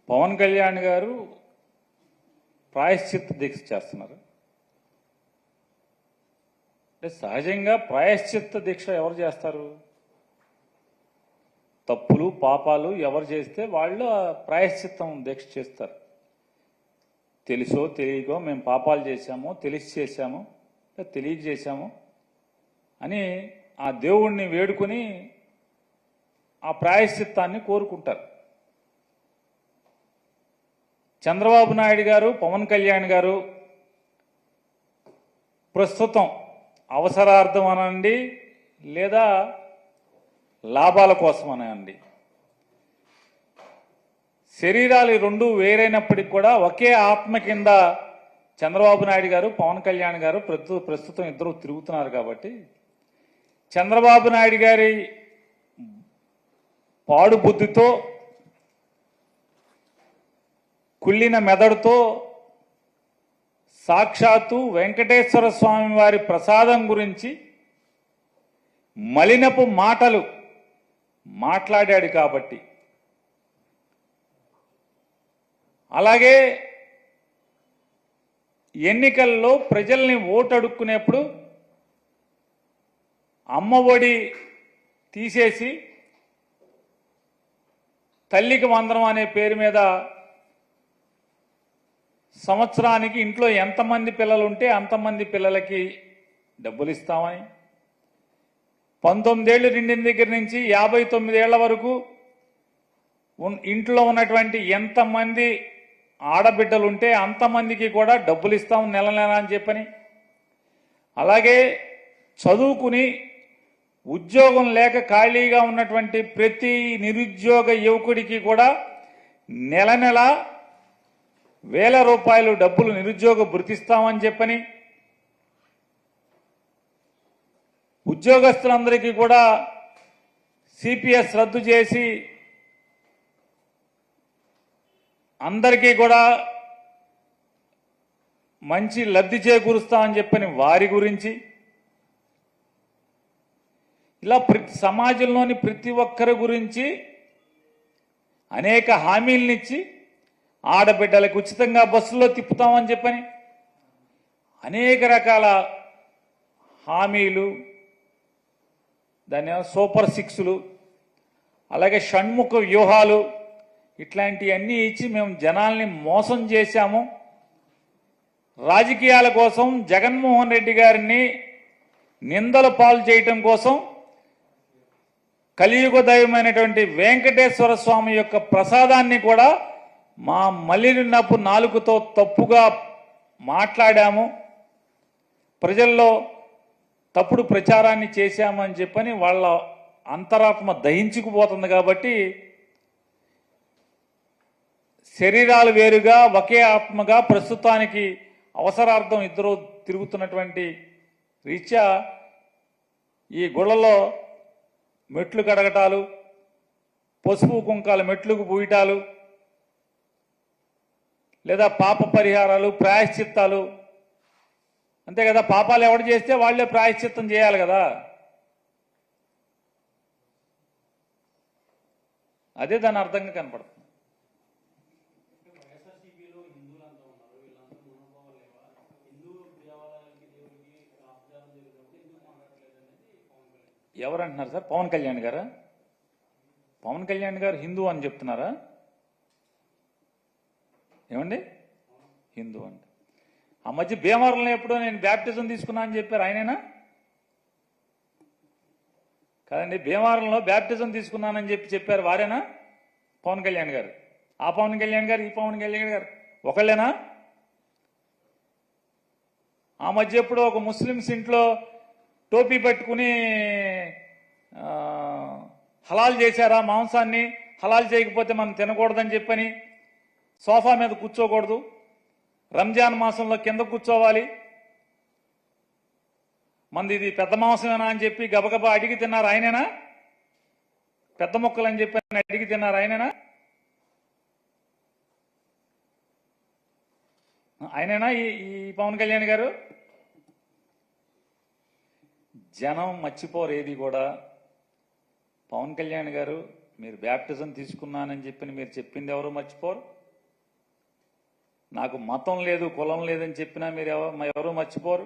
పవన్ కళ్యాణ్ గారు ప్రాయశ్చిత్త దీక్ష చేస్తున్నారు. అంటే సహజంగా ప్రాయశ్చిత్త దీక్ష ఎవరు చేస్తారు? తప్పులు పాపాలు ఎవరు చేస్తే వాళ్ళు ప్రాయశ్చిత్తం దీక్ష చేస్తారు. తెలుసో తెలియకో మేము పాపాలు చేశాము, తెలిసి చేశాము, తెలియక చేశాము అని ఆ దేవుణ్ణి వేడుకొని ఆ ప్రాయశ్చిత్తాన్ని కోరుకుంటారు. చంద్రబాబు నాయుడు గారు, పవన్ కళ్యాణ్ గారు ప్రస్తుతం అవసరార్థం అనండి లేదా లాభాల కోసం అనండి, శరీరాలు రెండు వేరైనప్పటికీ కూడా ఒకే ఆత్మ కింద చంద్రబాబు నాయుడు గారు, పవన్ కళ్యాణ్ గారు ప్రస్తుతం ఇద్దరు తిరుగుతున్నారు. కాబట్టి చంద్రబాబు నాయుడు గారి పాడు బుద్ధితో, కుళ్ళిన మెదడుతో సాక్షాత్తు వెంకటేశ్వర స్వామి వారి ప్రసాదం గురించి మలినపు మాటలు మాట్లాడాడు. కాబట్టి అలాగే ఎన్నికల్లో ప్రజల్ని ఓటు అడుక్కునేప్పుడు అమ్మఒడి తీసేసి తల్లికి వందనం అనే పేరు మీద సంవత్సరానికి ఇంట్లో ఎంతమంది పిల్లలు ఉంటే అంతమంది పిల్లలకి డబ్బులు ఇస్తామని, 19 ఏళ్లు నిండిన దగ్గర నుంచి 59 ఏళ్ల వరకు ఇంట్లో ఉన్నటువంటి ఎంతమంది ఆడబిడ్డలు ఉంటే అంతమందికి కూడా డబ్బులు ఇస్తాం నెల నెల అని చెప్పని, అలాగే చదువుకుని ఉద్యోగం లేక ఖాళీగా ఉన్నటువంటి ప్రతి నిరుద్యోగ యువకుడికి కూడా నెల నెల ₹1000 డబ్బులు నిరుద్యోగ భృతిస్తామని చెప్పని, ఉద్యోగస్తులందరికీ కూడా సిపిఎస్ రద్దు చేసి అందరికీ కూడా మంచి లబ్ధి చేకూరుస్తామని చెప్పని వారి గురించి, ఇలా సమాజంలోని ప్రతి ఒక్కరి గురించి అనేక హామీలనిచ్చి ఆడబిడ్డలకు ఉచితంగా బస్సులో తిప్పుతామని చెప్పని అనేక రకాల హామీలు, దాని సూపర్ సిక్స్లు, అలాగే షణ్ముఖ వ్యూహాలు, ఇట్లాంటివన్నీ ఇచ్చి మేము జనాల్ని మోసం చేశాము. రాజకీయాల కోసం జగన్మోహన్ రెడ్డి గారిని నిందల పాలు చేయటం కోసం కలియుగ దైవమైనటువంటి వెంకటేశ్వర స్వామి యొక్క ప్రసాదాన్ని కూడా మా మలినపు నాలుకతో తప్పుగా మాట్లాడాము, ప్రజల్లో తప్పుడు ప్రచారాన్ని చేశామని చెప్పని వాళ్ళ అంతరాత్మ దహించుకుపోతుంది. కాబట్టి శరీరాలు వేరుగా ఒకే ఆత్మగా ప్రస్తుతానికి అవసరార్థం ఇద్దరు తిరుగుతున్నటువంటి రీత్యా ఈ గుళ్ళలో మెట్లు కడగటాలు, పసుపు కుంకాల మెట్లుకు పూయటాలు, లేదా పాప పరిహారాలు, ప్రాయశ్చిత్తాలు, అంతే కదా. పాపాలు ఎవడు చేస్తే వాళ్లే ప్రాయశ్చిత్తం చేయాలి కదా. అదే దాని అర్థంగా కనపడుతుంది. ఎవరంటున్నారు సార్? పవన్ కళ్యాణ్ గారా? పవన్ కళ్యాణ్ గారు హిందూ అని చెప్తున్నారా? ఏమండి హిందూ అంటే? ఆ మధ్య భీమవరంలో ఎప్పుడో నేను బ్యాప్టిజం తీసుకున్నా అని చెప్పారు, ఆయనేనా? కాదండి, భీమవరంలో బ్యాప్టిజం తీసుకున్నానని చెప్పారు, వారేనా? పవన్ కళ్యాణ్ గారు? ఆ పవన్ కళ్యాణ్ గారు, ఈ పవన్ కళ్యాణ్ గారు ఒకళ్ళేనా? ఆ మధ్య ఎప్పుడో ఒక ముస్లిమ్స్ ఇంట్లో టోపీ పెట్టుకుని హలాల్ చేశారా మాంసాన్ని, హలాల్ చేయకపోతే మనం తినకూడదని చెప్పని, సోఫా మీద కూర్చోకూడదు, రంజాన్ మాసంలో కింద కూర్చోవాలి, మంది ఇది పెద్ద మాంసమేనా అని చెప్పి గబగబా అడిగి తిన్నారు, ఆయనేనా? పెద్ద మొక్కలు అని చెప్పి అడిగి తిన్నారు, ఆయనేనా? ఆయనేనా ఈ పవన్ కళ్యాణ్ గారు? జనం మర్చిపోరు ఏది కూడా. పవన్ కళ్యాణ్ గారు మీరు బ్యాప్టిజం తీసుకున్నానని చెప్పి మీరు చెప్పింది ఎవరు మర్చిపోరు. నాకు మతం లేదు, కులం లేదని చెప్పినా మీరు ఎవరు మర్చిపోరు.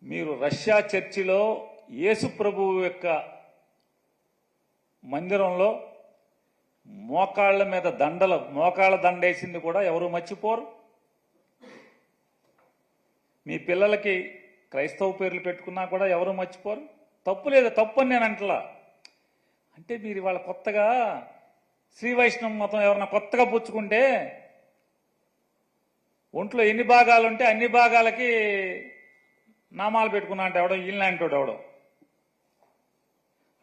మీరు రష్యా చర్చిలో యేసు ప్రభువు యొక్క మందిరంలో మోకాళ్ళ మీద మోకాళ్ళ దండేసింది కూడా ఎవరు మర్చిపోరు. మీ పిల్లలకి క్రైస్తవ పేర్లు పెట్టుకున్నా కూడా ఎవరు మర్చిపోరు. తప్పు లేదు, తప్పు అని నేను అంటలా. అంటే మీరు ఇవాళ కొత్తగా శ్రీ వైష్ణవ మతం ఎవరన్నా కొత్తగా పుచ్చుకుంటే ఒంట్లో ఎన్ని భాగాలు ఉంటే అన్ని భాగాలకి నామాలు పెట్టుకున్నా అంటే ఎవడో ఈయనలాంటోడు ఎవడో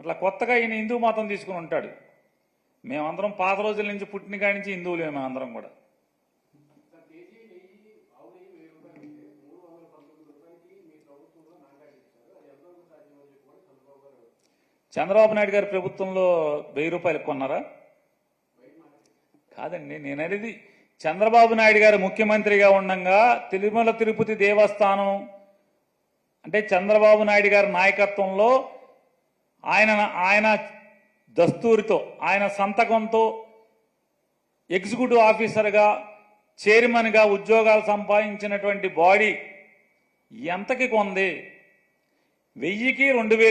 అట్లా కొత్తగా ఈయన హిందూ మతం తీసుకుని ఉంటాడు. మేమందరం పాత రోజుల నుంచి పుట్టిన కాడి నుంచి హిందువులే మేమందరం కూడా. చంద్రబాబు నాయుడు గారి ప్రభుత్వంలో 1000 రూపాయలు కొన్నారా? కాదండి, నేను అనేది చంద్రబాబు నాయుడు గారు ముఖ్యమంత్రిగా ఉండగా తిరుమల తిరుపతి దేవస్థానం అంటే చంద్రబాబు నాయుడు గారి నాయకత్వంలో ఆయన దస్తూరితో ఆయన సంతకంతో ఎగ్జిక్యూటివ్ ఆఫీసర్గా చైర్మన్గా ఉద్యోగాలు సంపాదించినటువంటి బాడీ ఎంతకి కొంది? 1000కి 2000కి